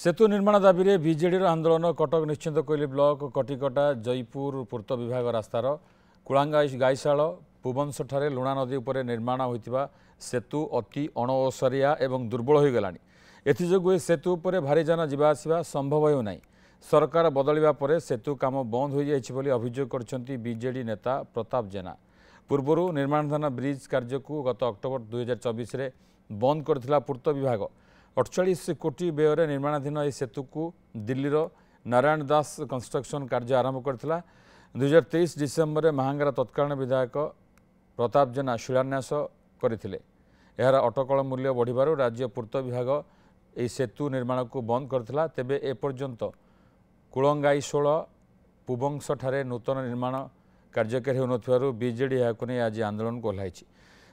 सेतु निर्माण दाबी बीजेडी आंदोलन कटक निश्चिंत कोइली ब्लॉक कटिकटा जयपुर पूर्त विभाग रास्तार कुलांगा गाईशाल भुवनसर लुणा नदी उपर निर्माण होता सेतु अति अणओसरिया एवं दुर्बल हो गलानी। एथिजोगु सेतु उपर भारी जान जीवा आसिबा संभव होना। सरकार बदलिबा परे सेतु काम बंद हो जाइछि बोली अभियोग करछन्ती बीजेडी नेता प्रताप जेना। पूर्व निर्माणाधीन ब्रिज कार्य को गत अक्टोबर 2024 रे बंद करथिला पूर्त विभाग। 48 कोटी व्यय निर्माणाधीन यह सेतु को दिल्लीर नारायण दास कंस्ट्रक्शन कार्य आरंभ करथिला। 2023 डिसेम्बर में महांगार तत्कालीन विधायक प्रताप जेना शिलान्यास करथिले। यार अटकल मूल्य बढ़िबारु राज्य पूर्त विभाग यह सेतु निर्माण को बंद करथिला। तेबे एपर्यंत कुलंगाईशोल पुबंगसठारे नूतन निर्माण कार्यकारी होनथिबारु बीजेडी याकु नै आज आंदोलन को ओह्लाइछि।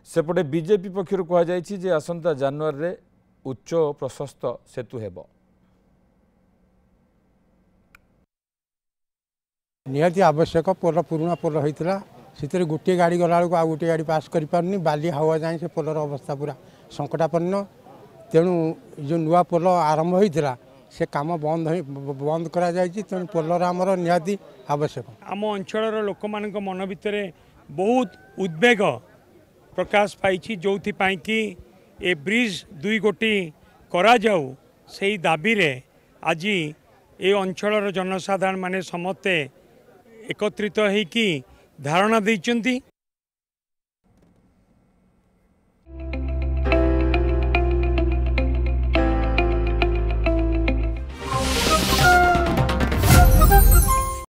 सेपटे बीजेपी पक्षर कहुଯାଇଛି जे आसंता जनवरी रे उच्च प्रशस्त सेतु हेब। निहाती आवश्यक पोल पुराणा पोल होता से गोटे गाड़ी गला बेलू आ गोटे गाड़ी पास कर पारनी बाली हावा जाए से पोलर अवस्था पूरा संकटापन्न। तेणु जो नुआ पोल आरंभ होता से काम बंद करा जायछि। तेणु पोलर आमर निहाती आवश्यक। आम अंचल लोक मान मन भितर बहुत उद्वेग प्रकाश पाई जो कि ए ब्रिज 2 गोटी करा जाऊ से दाबी रे आज ए अंचल जनसाधारण माने समस्ते एकत्रित होइकी धारणा दैचंती।